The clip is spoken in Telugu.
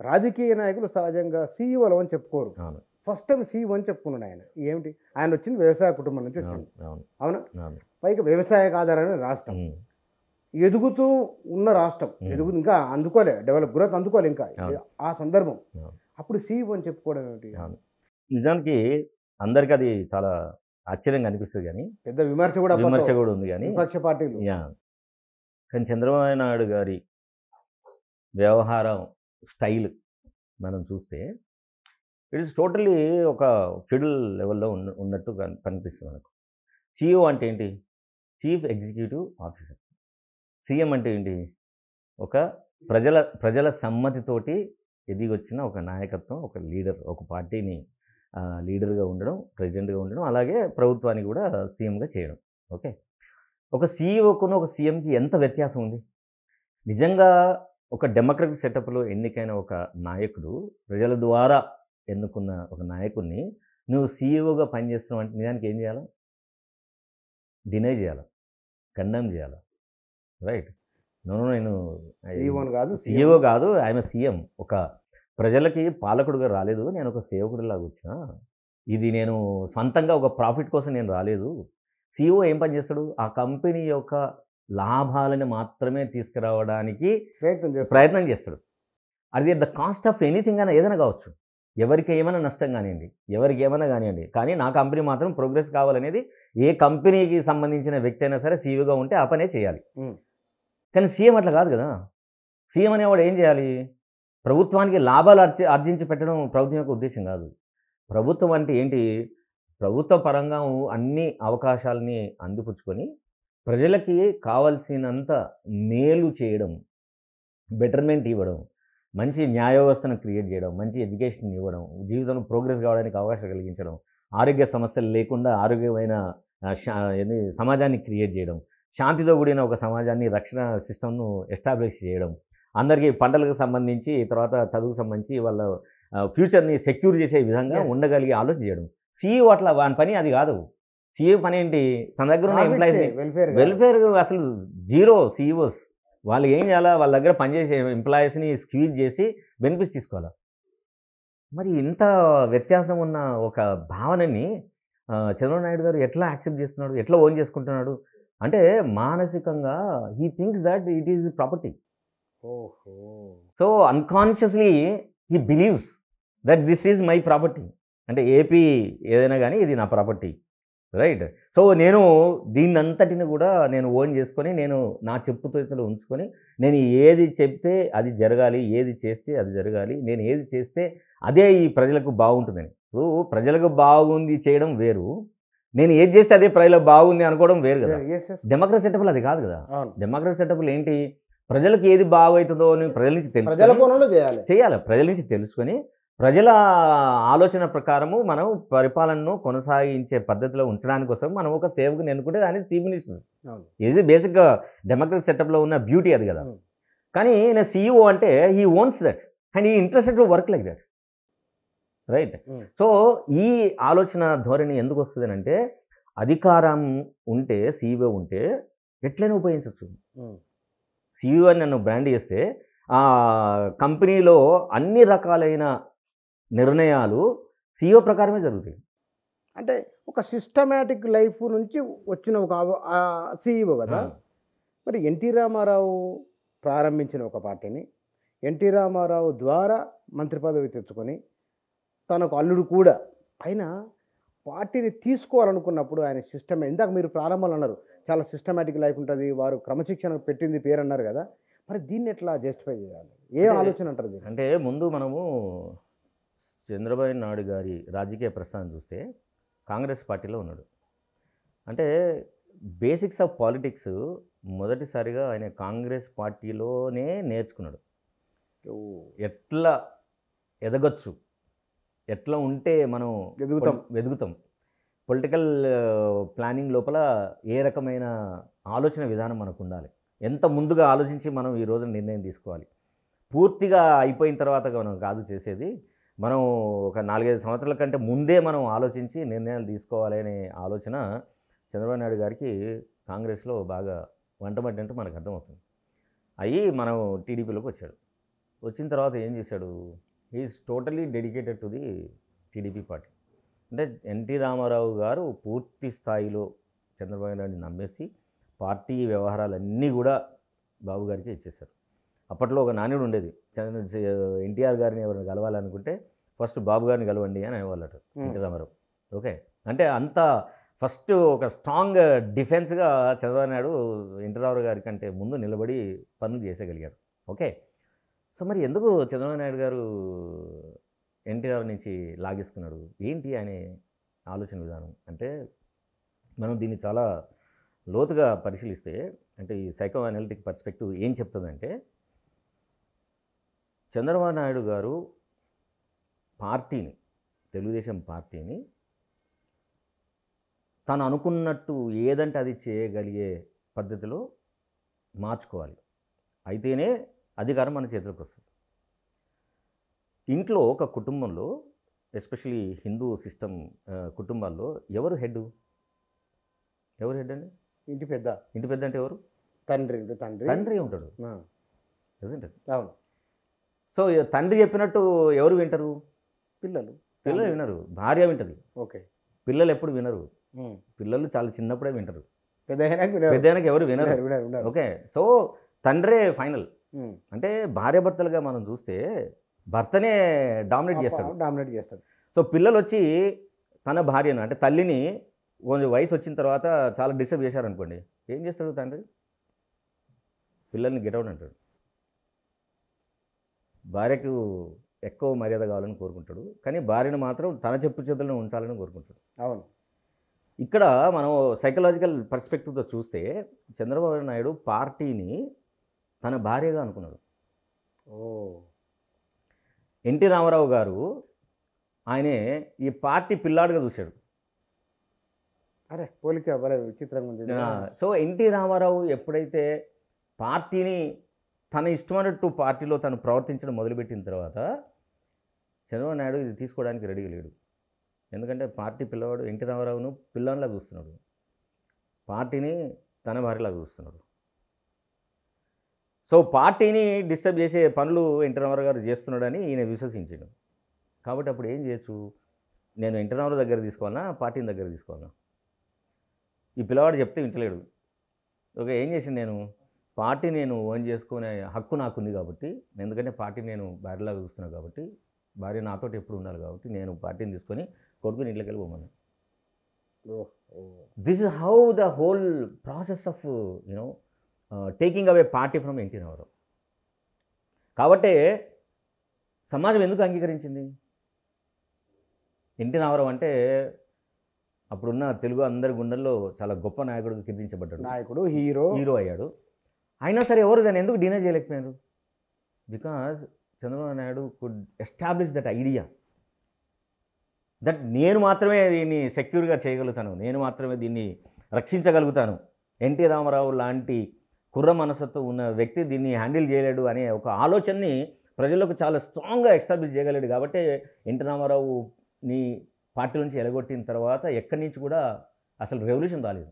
రాజకీయ నాయకులు సహజంగా సీఈఓలు అని చెప్పుకోరు. అవును ఫస్ట్ టైం సీఈఓ అని చెప్పుకున్నాడు ఆయన. ఏమిటి ఆయన వచ్చింది వ్యవసాయ కుటుంబం నుంచి అవును వచ్చింది. అవును అవునా? అవును పైగా వ్యవసాయ ఆధారమైన రాష్ట్రం, ఎదుగుతూ ఉన్న రాష్ట్రం, ఇంకా అందుకోలే, గ్రోత్ అందుకోలే ఇంకా ఆ సందర్భం. అప్పుడు సీఈఓ అని చెప్పుకోవడం ఏమిటి? నిజానికి అందరికీ అది చాలా ఆశ్చర్యంగా అనిపిస్తుంది, కానీ పెద్ద విమర్శ కూడా ఉంది. కానీ విపక్ష పార్టీలు కానీ చంద్రబాబు నాయుడు గారి వ్యవహారం స్టైల్ మనం చూస్తే ఇట్ ఈస్ టోటలీ ఒక ఫెడరల్ లెవెల్లో ఉన్నట్టు కనిపిస్తుంది మనకు. సిఇఓ అంటే ఏంటి? Chief executive officer. సీఎం అంటే ఏంటి? ఒక ప్రజల సమ్మతితోటి ఎదిగొచ్చిన ఒక నాయకత్వం, ఒక లీడర్, ఒక పార్టీని లీడర్గా ఉండడం, ప్రెసిడెంట్గా ఉండడం, అలాగే ప్రభుత్వానికి కూడా సీఎంగా చేయడం. ఓకే, ఒక సీఈఓకును ఒక సీఎంకి ఎంత వ్యత్యాసం ఉంది? నిజంగా ఒక డెమోక్రటిక్ సెటప్లో ఎన్నికైన ఒక నాయకుడు, ప్రజల ద్వారా ఎన్నుకున్న ఒక నాయకుడిని నువ్వు సీఈఓగా పనిచేస్తున్నావు అంటే నిజానికి ఏం చేయాలి? డినై చేయాలి, కండెమ్ చేయాలి, రైట్? నేను సీఈఓ కాదు, ఆయన సీఎం. ఒక ప్రజలకి పాలకుడుగా రాలేదు, నేను ఒక సేవకుడిలాగా వచ్చిన. ఇది నేను సొంతంగా ఒక ప్రాఫిట్ కోసం నేను రాలేదు. సీఈఓ ఏం పని చేస్తాడు? ఆ కంపెనీ యొక్క లాభాలను మాత్రమే తీసుకురావడానికి ప్రయత్నం చేస్తాడు. అది at the cost of anything అని ఏదైనా కావచ్చు, ఎవరికి ఏమైనా నష్టం కానివ్వండి, ఎవరికి ఏమైనా కానివ్వండి, కానీ నా కంపెనీ మాత్రం ప్రోగ్రెస్ కావాలనేది ఏ కంపెనీకి సంబంధించిన వ్యక్తి అయినా సరే సీఈఓగా ఉంటే ఆ పనే చేయాలి. కానీ సీఎం అట్లా కాదు కదా. సీఎం అనేవాడు ఏం చేయాలి? ప్రభుత్వానికి లాభాలు ఆర్జించి పెట్టడం ప్రభుత్వం యొక్క ఉద్దేశం కాదు. ప్రభుత్వం అంటే ఏంటి? ప్రభుత్వ పరంగా అన్ని అవకాశాలని అందిపుచ్చుకొని ప్రజలకి కావాల్సినంత మేలు చేయడం, బెటర్మెంట్ ఇవ్వడం, మంచి న్యాయ వ్యవస్థను క్రియేట్ చేయడం, మంచి ఎడ్యుకేషన్ ఇవ్వడం, జీవితంలో ప్రోగ్రెస్ కావడానికి అవకాశం కలిగించడం, ఆరోగ్య సమస్యలు లేకుండా ఆరోగ్యమైన సమాజాన్ని క్రియేట్ చేయడం, శాంతితో కూడిన ఒక సమాజాన్ని, రక్షణ సిస్టమ్ను ఎస్టాబ్లిష్ చేయడం, అందరికీ పంటలకు సంబంధించి, తర్వాత చదువుకు సంబంధించి వాళ్ళ ఫ్యూచర్ని సెక్యూర్ చేసే విధంగా ఉండగలిగే ఆలోచన చేయడం. సీఈఓ అట్లా వాని పని అది కాదు. సీఈఓ పని ఏంటి? తన దగ్గర ఉన్న ఎంప్లాయీస్ని వెల్ఫేర్ అసలు జీరో. సీఈఓస్ వాళ్ళు ఏం చేయాలా? వాళ్ళ దగ్గర పనిచేసే ఎంప్లాయీస్ని స్క్వీజ్ చేసి బెనిఫిట్స్ తీసుకోవాలా? మరి ఇంత వ్యత్యాసం ఉన్న ఒక భావనని చంద్రబాబు నాయుడు గారు ఎట్లా యాక్సెప్ట్ చేస్తున్నాడు, ఎట్లా ఓన్ చేసుకుంటున్నాడు? అంటే మానసికంగా he thinks that it is property. So unconsciously he believes that this is my property. అంటే ఏపీ ఏదైనా కానీ ఇది నా ప్రాపర్టీ, రైట్? సో నేను దీన్నంతటిని కూడా నేను ఓన్ చేసుకొని, నేను నా చెప్పుతోతలు ఉంచుకొని, నేను ఏది చెప్తే అది జరగాలి, ఏది చేస్తే అది జరగాలి, నేను ఏది చేస్తే అదే ఈ ప్రజలకు బాగుంటుందని. ఇప్పుడు ప్రజలకు బాగుంది చేయడం వేరు, నేను ఏది చేస్తే అదే ప్రజలకు బాగుంది అనుకోవడం వేరు కదా. డెమోక్రసీ సెటప్లు అది కాదు కదా. డెమోక్రసీ సెటప్లు ఏంటి? ప్రజలకు ఏది బాగవుతుందో అని ప్రజల నుంచి చేయాలి, ప్రజల నుంచి తెలుసుకొని ప్రజల ఆలోచన ప్రకారము మనం పరిపాలనను కొనసాగించే పద్ధతిలో ఉంచడానికి కోసం మనం ఒక సేవకుని ఎన్నుకుంటే దాని చీఫ్ మినిస్టర్. ఇది బేసిక్గా డెమోక్రటిక్ సెటప్లో ఉన్న బ్యూటీ అది కదా. కానీ నేను సీఈఓ అంటే he ones that and he interested to work like that, right? So ఈ ఆలోచన ధోరణి ఎందుకు వస్తుంది అంటే, అధికారం ఉంటే, సీఈఓ ఉంటే ఎట్లయినా ఉపయోగించవచ్చు. సీఈఓ అని నన్ను బ్రాండ్ చేస్తే ఆ కంపెనీలో అన్ని రకాలైన నిర్ణయాలు సీఈఓ ప్రకారమే జరుగుతాయి. అంటే ఒక సిస్టమేటిక్ లైఫ్ నుంచి వచ్చిన ఒక సీఈఓ కదా. మరి ఎన్టీ రామారావు ప్రారంభించిన ఒక పార్టీని ఎన్టీ రామారావు ద్వారా మంత్రి పదవి తెచ్చుకొని తనకు అల్లుడు కూడా అయినా పార్టీని తీసుకోవాలనుకున్నప్పుడు ఆయన సిస్టమ్, ఇందాక మీరు ప్రారంభంలో అన్నారు చాలా సిస్టమేటిక్ లైఫ్ ఉంటుంది, వారు క్రమశిక్షణ పెట్టింది పేరు అన్నారు కదా. మరి దీన్ని ఎట్లా జస్టిఫై చేయాలి? ఏ ఆలోచన అంటారు? అంటే ముందు మనము చంద్రబాబు నాయుడు గారి రాజకీయ ప్రస్థానం చూస్తే కాంగ్రెస్ పార్టీలో ఉన్నాడు. అంటే బేసిక్స్ ఆఫ్ పాలిటిక్స్ మొదటిసారిగా ఆయన కాంగ్రెస్ పార్టీలోనే నేర్చుకున్నాడు. ఎట్లా ఎదగచ్చు, ఎట్లా ఉంటే మనం ఎదుగుతాం, పొలిటికల్ ప్లానింగ్ లోపల ఏ రకమైన ఆలోచన విధానం మనకు ఉండాలి, ఎంత ముందుగా ఆలోచించి మనం ఈ రోజున నిర్ణయం తీసుకోవాలి. పూర్తిగా అయిపోయిన తర్వాత మనం కాదు చేసేది, మనం ఒక 4-5 సంవత్సరాల కంటే ముందే మనం ఆలోచించి నిర్ణయాలు తీసుకోవాలి అనే ఆలోచన చంద్రబాబు నాయుడు గారికి కాంగ్రెస్లో బాగా వంటబడ్డంటే మనకు అర్థమవుతుంది. అయ్యి మనం టీడీపీలోకి వచ్చాడు. వచ్చిన తర్వాత ఏం చేశాడు, is totally dedicated to the TDP party. అంటే ఎన్టీ రామారావు గారు పూర్తి స్థాయిలో చంద్రబాబు నాయుడిని నమ్మేసి పార్టీ వ్యవహారాలన్నీ కూడా బాబు గారికి ఇచ్చేశారు. అప్పట్లో ఒక నానుడు ఉండేది, ఎన్టీఆర్ గారిని ఎవరిని కలవాలనుకుంటే ఫస్ట్ బాబు గారిని కలవండి అని అనేవాళ్ళట ఎన్టీ రామారావు. ఓకే, అంటే అంత ఫస్ట్ ఒక స్ట్రాంగ్ డిఫెన్స్గా చంద్రబాబు నాయుడు ఎన్టీ రామారావు గారి కంటే ముందు నిలబడి పనులు చేసేయగలిగారు. ఓకే, సో మరి ఎందుకు చంద్రబాబు నాయుడు గారు ఎన్టీఆర్ నుంచి లాగేసుకున్నాడు, ఏంటి అనే ఆలోచన విధానం అంటే మనం దీన్ని చాలా లోతుగా పరిశీలిస్తే, అంటే ఈ సైకో అనలిటిక్ పర్స్పెక్టివ్ ఏం చెప్తుందంటే, చంద్రబాబు నాయుడు గారు పార్టీని, తెలుగుదేశం పార్టీని తను అనుకున్నట్టు ఏదంటే అది చేయగలిగే పద్ధతిలో మార్చుకోవాలి, అయితేనే అధికారం మన చేతిలోకి వస్తుంది. ఇంట్లో ఒక కుటుంబంలో, ఎస్పెషలీ హిందూ సిస్టమ్ కుటుంబాల్లో ఎవరు హెడ్ అండి? ఇంటి పెద్ద అంటే ఎవరు? తండ్రి ఉంటాడు. అవును. సో తండ్రి చెప్పినట్టు ఎవరు వింటారు? పిల్లలు వినరు, భార్య వింటది. ఓకే, పిల్లలు ఎప్పుడు వినరు, పిల్లలు చాలా చిన్నప్పుడే వింటారు, పెద్ద పెద్దయినాక ఎవరు వినరు. ఓకే, సో తండ్రే ఫైనల్. అంటే భార్యాభర్తలుగా మనం చూస్తే భర్తనే డామినేట్ చేస్తాడు. సో పిల్లలు వచ్చి తన భార్యను, అంటే తల్లిని కొంచెం వయసు వచ్చిన తర్వాత చాలా డిస్టర్బ్ చేశారనుకోండి, ఏం చేస్తాడు తండ్రి? పిల్లల్ని గెటౌట్ అంటాడు. భార్యకు ఎక్కువ మర్యాద కావాలని కోరుకుంటాడు, కానీ భార్యను మాత్రం తన చెప్పు చేతులను ఉంచాలని కోరుకుంటాడు. అవును. ఇక్కడ మనం సైకలాజికల్ పర్స్పెక్టివ్తో చూస్తే చంద్రబాబు నాయుడు పార్టీని తన భార్యగా అనుకున్నాడు. ఎన్టీ రామారావు గారు ఆయనే ఈ పార్టీ పిల్లాడుగా చూశాడు. అరే పోలిక భలే విచిత్రంగా ఉంది. సో ఎన్టీ రామారావు ఎప్పుడైతే పార్టీని తన ఇష్టమైనట్టు పార్టీలో తను ప్రవర్తించడం మొదలుపెట్టిన తర్వాత చంద్రబాబు నాయుడు ఇది తీసుకోవడానికి రెడీగా లేడు. ఎందుకంటే పార్టీ పిల్లవాడు ఎన్టీ రామారావును పిల్లానిలా చూస్తున్నాడు, పార్టీని తన భార్యలా చూస్తున్నాడు. సో పార్టీని డిస్టర్బ్ చేసే పనులు ఎన్టీ రామారావు గారు చేస్తున్నాడని ఈయన విశ్వసించాడు. కాబట్టి అప్పుడు ఏం చేయొచ్చు, నేను ఎన్టీ రామారావు దగ్గర తీసుకోవాలన్నా పార్టీని దగ్గర తీసుకోవాలన్నా? ఈ పిల్లవాడు చెప్తే వింటలేడు. ఓకే, ఏం చేసింది, నేను పార్టీ నేను ఓన్ చేసుకునే హక్కు నాకుంది కాబట్టి, ఎందుకంటే పార్టీ నేను భార్యలాగా చూస్తున్నాను కాబట్టి, భార్య నాతో ఎప్పుడు ఉండాలి కాబట్టి నేను పార్టీని తీసుకొని కొడుకుని ఇంట్లోకి వెళ్ళిపోమన్నాను. This is how the whole process of taking away party from NT Ramarao. కాబట్టి సమాజం ఎందుకు అంగీకరించింది? ఎన్టీ రామారావు అంటే అప్పుడున్న తెలుగు అందరి గుండెల్లో చాలా గొప్ప నాయకుడిగా కీర్తించబడ్డాడు, నాయకుడు, హీరో అయ్యాడు. అయినా సరే ఎవరు దాన్ని ఎందుకు డినై చేయలేకపోయారు? Because Chandrababu Naidu could establish that idea that నేను మాత్రమే దీన్ని సెక్యూర్గా చేయగలుగుతాను, నేను మాత్రమే దీన్ని రక్షించగలుగుతాను, ఎన్టీ రామారావు లాంటి కుర్ర మనసుతో ఉన్న వ్యక్తి దీన్ని హ్యాండిల్ చేయలేడు అనే ఒక ఆలోచనని ప్రజలకు చాలా స్ట్రాంగ్గా ఎస్టాబ్లిష్ చేయగలడు. కాబట్టి ఎన్టీ రామారావుని పార్టీ నుంచి ఎలగొట్టిన తర్వాత ఎక్కడి నుంచి కూడా అసలు రెవల్యూషన్ రాలేదు.